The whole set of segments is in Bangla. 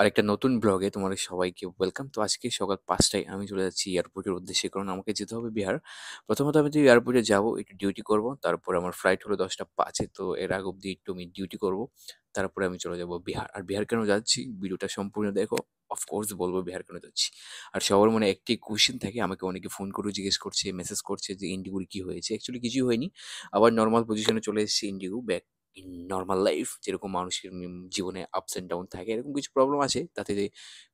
আরেকটা নতুন ব্লগে তোমাদের সবাইকে ওয়েলকাম। তো আজকে সকাল ৫টায় আমি চলে যাচ্ছি এয়ারপোর্টের উদ্দেশ্যে। কারণ আমাকে যেতে হবে বিহার। প্রথমত আমি তো এয়ারপোর্টে যাবো, একটু ডিউটি করব। তারপরে আমার ফ্লাইট হলো ১০টা ৫-এ। তো এর আগ অব্দি একটু আমি ডিউটি করব। তারপরে আমি চলে যাবো বিহার। আর বিহার কেন যাচ্ছি? ভিডিওটা সম্পূর্ণ দেখো। অফকোর্স বলবো বিহার কেন যাচ্ছি। আর সবার মনে একটি কোয়েশ্চেন থাকে, আমাকে অনেকে ফোন করেও জিজ্ঞেস করছে, মেসেজ করছে যে ইন্ডিগোর কি হয়েছে? অ্যাকচুয়ালি কিছুই হয়নি। আবার নরমাল পজিশনে চলে এসেছি Indigo back in normal life, যেরকম মানুষের জীবনে আপস এন্ড ডাউন থাকে, এরকম কিছু প্রবলেম আছে, তাতে যে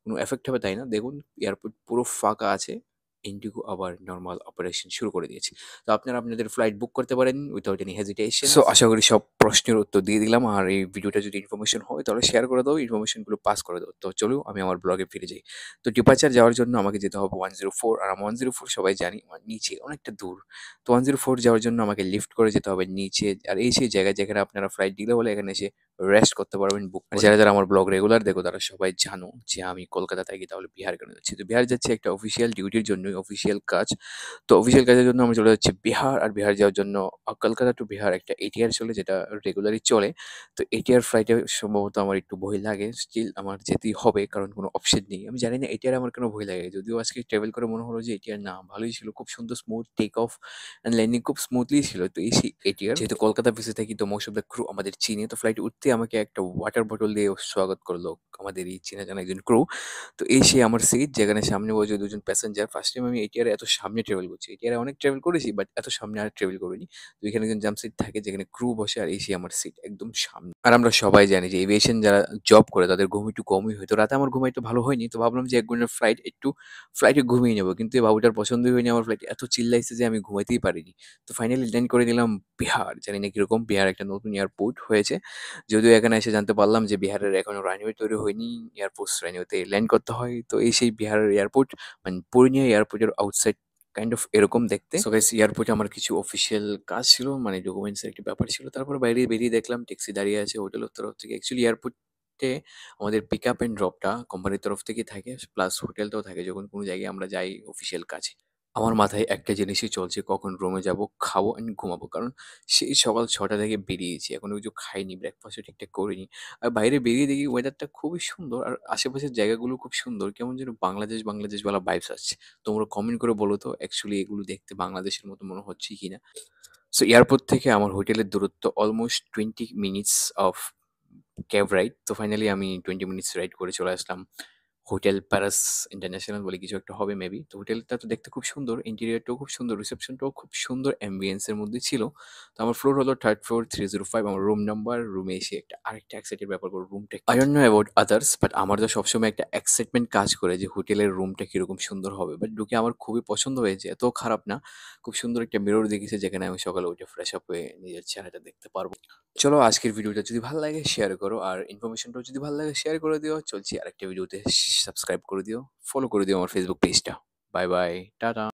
কোনো এফেক্ট হবে তাই না। দেখুন, এয়ারপোর্ট পুরো ফাঁকা আছে। ইন্ডিগো আবার নরমাল অপারেশন শুরু করে দিয়েছে। তো আপনারা আপনাদের ফ্লাইট বুক করতে পারেন উইথাউট এনি হেজিটেশন। সো আশা করি সব প্রশ্নের উত্তর দিয়ে দিলাম। আর এই ভিডিওটা যদি ইনফরমেশন হয় তাহলে শেয়ার করে দাও, ইনফরমেশনগুলো পাস করে দাও। তো চলো আমি আমার ব্লগে ফিরে যাই। তো ডিপার্চার যাওয়ার জন্য আমাকে যেতে হবে 104। আর আমার 104 সবাই জানি আমার নিচে অনেকটা দূর। তো 104 যাওয়ার জন্য আমাকে লিফট করে যেতে হবে নিচে। আর এই সেই জায়গা যেখানে আপনারা ফ্লাইট ডিলে হলে এখানে এসে রেস্ট করতে পারবেন বুক করে। যারা আমার ব্লগ রেগুলার দেখো তারা সবাই জানো যে আমি কলকাতা থাকি, তাহলে বিহার কেন যাচ্ছি। তো বিহার যাচ্ছি একটা অফিসিয়াল ডিউটির জন্যই, অফিসিয়াল কাজ। তো অফিসিয়াল কাজের জন্য আমি চলে যাচ্ছি বিহার। আর বিহার যাওয়ার জন্য কলকাতা টু বিহার একটা এটিআর চলে, যেটা রেগুলারই চলে। তো এটিআর ফ্লাইটে সম্ভবত আমার একটু ভয় লাগে, স্টিল আমার যেতেই হবে কারণ কোনো অপশন নেই। আমি জানি না এটিআর আমার কেন ভয় লাগে, যদিও আজকে ট্রাভেল করে মনে হলো যে এটিআর না, ভালোই ছিল, খুব সুন্দর smooth take off and landing খুব স্মুথলি ছিল। তো এই সেই এটিআর, যেহেতু কলকাতা বেসে থাকি তো মোস্ট অফ দ্য ক্রু আমাদের চিনে। তো ফ্লাইটে উঠতে আমাকে একটা ওয়াটার বটল দিয়ে স্বাগত করলো আমাদের এই চেনা জানা একজন ক্রু। তো এই সেই আমার সিট, যেখানে সামনে বসে দুজন প্যাসেঞ্জার। ফার্স্ট টাইম আমি এটিআর এত সামনে ট্রাভেল করছি। এটিআর অনেক ট্রাভেল করেছি বাট এত সামনে আর ট্রাভেল করিনি। তো এখানে একজন জাম্প সিট থাকে যেখানে ক্রু বসে, আর এই সেই আমার সিট একদম সামনে। আর আমরা সবাই জানি যে এভিয়েশন যারা জব করে তাদের ঘুম একটু কমই হয়। তো রাতে আমার ঘুম একটু ভালো হয়নি, তো ভাবলাম যে ১ ঘন্টার ফ্লাইট, একটু ফ্লাইটে ঘুমিয়ে নেবো। কিন্তু এই বাবুটার পছন্দই হয়নি আমার ফ্লাইট, এত চিল্লাইছে যে আমি ঘুমাইতেই পারিনি। তো ফাইনালি ল্যান্ড করে দিলাম বিহার। জানি না কিরকম, বিহার একটা নতুন এয়ারপোর্ট হয়েছে। যদিও এখানে এসে জানতে পারলাম যে বিহারের এখনো রানওয়ে তৈরি হয়নি, এয়ারফোর্স রানওয়েতে ল্যান্ড করতে হয়। তো এই সেই বিহারের এয়ারপোর্ট, মানে পূর্ণিয়া এয়ারপোর্টের আউটসাইড কাইন্ড অফ এরকম দেখতে। সো গাইস, এয়ারপোর্টে আমার কিছু অফিসিয়াল কাজ ছিল, মানে ডকুমেন্টস এর একটা ব্যাপার ছিল। তারপরে বাইরে বেরিয়ে দেখলাম ট্যাক্সি দাঁড়িয়ে আছে হোটেলের তরফ থেকে। অ্যাকচুয়ালি এয়ারপোর্টে আমাদের পিক আপ অ্যান্ড ড্রপটা কোম্পানির তরফ থেকেই থাকে, প্লাস হোটেলটাও থাকে যখন কোনো জায়গায় আমরা যাই অফিসিয়াল কাজে। আমার মাথায় একটা জিনিসই চলছে, কখন রুমে যাব, খাবো অ্যান্ড ঘুমাবো। কারণ সেই সকাল ৬টা থেকে বেরিয়েছি, এখনো কিছু খাইনি, ব্রেকফাস্টও ঠিকঠাক করিনি। আর বাইরে বেরিয়ে দেখি ওয়েদারটা খুবই সুন্দর আর আশেপাশের জায়গাগুলো খুব সুন্দর। কেমন যেন বাংলাদেশ, বাংলাদেশ বলা ভাইবস আসছে। তোমরা কমেন্ট করে বলো তো অ্যাকচুয়ালি এগুলো দেখতে বাংলাদেশের মতো মনে হচ্ছে কিনা? সো এয়ারপোর্ট থেকে আমার হোটেলের দূরত্ব almost 20 minutes of cab ride. তো ফাইনালি আমি 20 মিনিটস রাইড করে চলে আসলাম হোটেল প্যারাস ইন্টারন্যাশনাল বলে কিছু একটা হবে মেবি। তো হোটেলটা তো দেখতে খুব সুন্দর, ইন্টেরিয়রটাও খুব সুন্দর, রিসেপশনটাও খুব সুন্দর অ্যাম্বিয়েন্সের মধ্যে ছিল। তো আমার ফ্লোর হলো 3rd ফ্লোর 305, আমার রুম নাম্বার। রুমে এসে একটা আরেকটা এক্সাইটেড ব্যাপার করে, রুমটা I don't know about others, but আমার তো সবসময় একটা এক্সাইটমেন্ট কাজ করে যে হোটেলের রুমটা কিরকম সুন্দর হবে। বাট ঢুকে আমার খুবই পছন্দ হয়েছে, এত খারাপ না। খুব সুন্দর একটা মিরর দেখেছি যেখানে আমি সকালে উঠে ফ্রেশ আপ হয়ে নিজের চেহারাটা দেখতে পারবো। চলো, আজকের ভিডিওটা যদি ভালো লাগে শেয়ার করো, আর ইনফরমেশনটাও যদি ভালো লাগে শেয়ার করে দিও। চলছি আরেকটা ভিডিওতে, সাবস্ক্রাইব করে দিও, ফলো করে দিও আমার ফেসবুক পেজটা। Bye bye, tata.